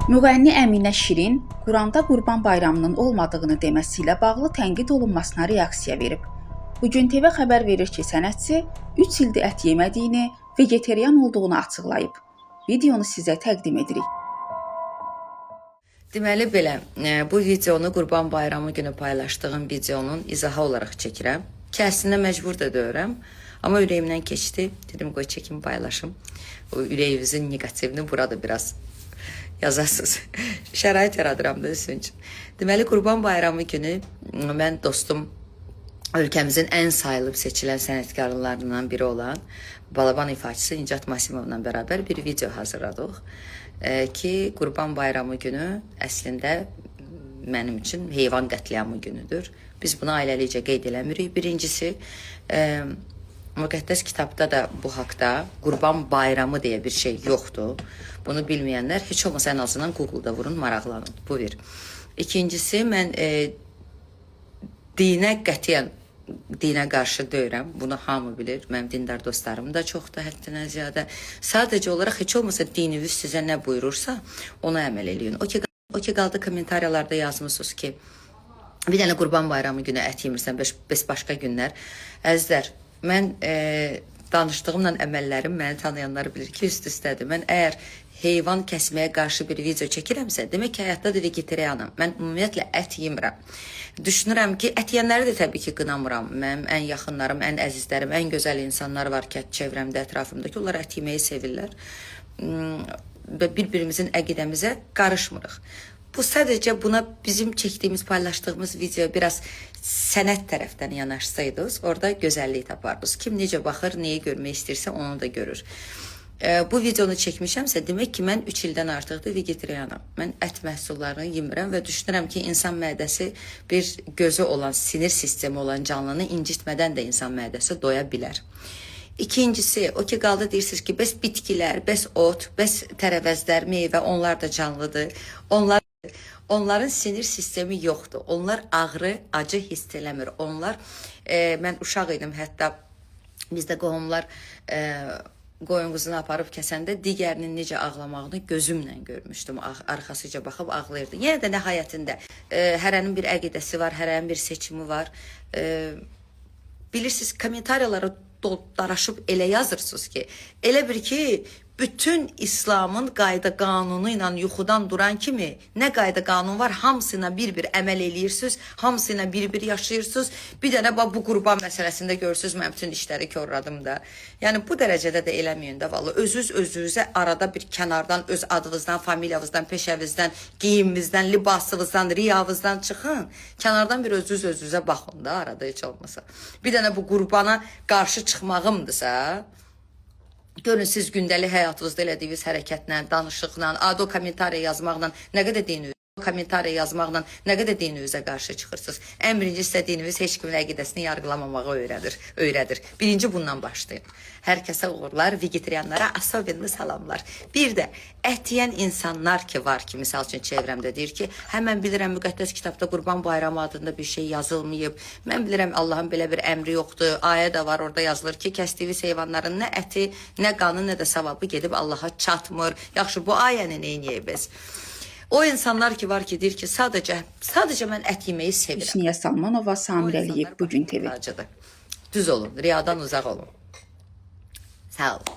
Müğənni Əminə Şirin Quranda Qurban Bayramının olmadığını deməsi ilə bağlı tənqid olunmasına reaksiya verib. Bugün TV xəbər verir ki, sənətçi 3 ildir ət yemədiyini, vegetarian olduğunu açıqlayıb. Videonu sizə təqdim edirik. Deməli belə, bu videonu Qurban Bayramı günü paylaşdığım videonun izahı olaraq çəkirəm. Ki, əslində məcbur da deyirəm. Amma ürəyimdən keçdi. Dedim, qoy çəkim paylaşım. O ürəyinizin negativini burada biraz yazasınız. Şərait yaradıram da sizin üçün. Deməli, Qurban Bayramı günü mən dostum, ölkəmizin ən sayılıb seçilən sənətkarlarından biri olan Balaban ifaçısı İncat Masimovla bərabər bir video hazırladıq. Ki, Qurban Bayramı günü əslində mənim üçün heyvan qətliamı günüdür. Biz bunu ailəlicə qeyd eləmirik. Birincisi, müqəddəs kitabda da bu haqda Qurban Bayramı deyə bir şey yoxdur. Bunu bilməyənlər heç olmasa ən azından Google-da vurun, maraqlanın. Bu bir. İkincisi, mən dinə qarşı deyirəm. Bunu hamı bilir. Mənim dindar dostlarım da çoxdur, həddindən ziyadə. Sadəcə olaraq heç olmasa dininiz sizə nə buyurursa, ona əməl eləyin. O ki qaldı kommentariyalarda yazmışsınız ki, bir dənə Qurban Bayramı günü ət yemirsən, bəs başqa günlər. Əzizlər, mən danışdığımla əməllərim məni tanıyanlar bilir ki, üst-üstədir. Mən əgər heyvan kəsməyə qarşı bir video çəkirəmsə, demək ki, həyatda da vegetarianım. Mən ümumiyyətlə ət yemirəm. Düşünürəm ki, ət yeyənləri də təbii ki, qınamıram. Mənim ən yaxınlarım, ən əzizlərim, ən gözəl insanlar var ki, çevrəmdə, ətrafımdakı, onlar ət yeməyi sevirlər. Bir-birimizin əqidəmizə qarışmırıq. Bu sadəcə buna bizim çəkdiyimiz, paylaşdığımız video biraz sənət tərəfdən yanaşsaydınız, orada gözəllik tapardınız. Kim necə baxır, neyi görmək istəyirsə, onu da görür. Bu videonu çəkmişəmsə, demək ki, mən 3 ildən artıqdır vegetarianam. Mən ət məhsullarını yemirəm və düşünürəm ki, insan mədəsi bir gözü olan, sinir sistemi olan canlını incitmədən də insan mədəsi doya bilər. İkincisi, o ki qaldı deyirsiniz ki, bəs bitkilər, bəs ot, bəs tərəvəzlər, meyvə, onlar da canlıdır. Onların sinir sistemi yoxdur. Onlar ağrı, acı hiss eləmir. Onlar, mən uşaq idim, hətta bizdə qohumlar qoyun quzunu aparıb kəsəndə digərinin necə ağlamağını gözümlə görmüşdüm. Arxasıca baxıb ağlayırdı. Yenə də nəhayətində hərənin bir əqidəsi var, hərənin bir seçimi var. Bilirsiniz, kommentariyalara daraşıb elə yazırsınız ki, elə bir ki, bütün İslamın qayda qanunu ilə yuxudan duran kimi nə qayda qanun var, hamısına bir-bir əməl eləyirsiniz, hamısına bir-bir yaşayırsınız. Bir dənə bu qurban məsələsində görürsünüz, mən bütün işləri körradım da. Yəni, bu dərəcədə də eləməyin də, vallahi. Özünüzə arada bir kənardan, öz adınızdan, familiyavızdan, peşəvizdən, geyimimizdən, libasınızdan, riyavızdan çıxın. Kənardan bir özünüzə baxın da, arada heç olmasa. Bir dənə bu qurbana qarşı çıxmağımdırsa, görün siz gündəlik həyatınızda elədiyiniz hərəkətlə, danışıqla, ado kommentariya yazmaqla, nə qədər dininizə qarşı çıxırsınız. Ən birinci istədiyiniz heç kimin əqidəsini yargılamamağı öyrədir. Birinci bundan başlayın. Hər kəsə uğurlar, vegetarianlara asobenli salamlar. Bir də ət yeyən insanlar ki var ki, misal üçün çevrəmdə deyir ki, mən bilirəm müqəddəs kitabda Qurban Bayramı adında bir şey yazılmayıb. Mən bilirəm Allahın belə bir əmri yoxdur. Ayə də var, orada yazılır ki, kəsdiyiniz heyvanların nə əti, nə qanı, nə də savabı gedib Allaha çatmır. Yaxşı, bu ayəni neyniyək biz? O insanlar ki var ki, deyir ki, sadəcə mən ət yeməyi sevirəm. Hüsniyə Salmanova, Samir Əliyev, Bugün TV. Düz olun, riyadan uzaq olun. Sağ olun.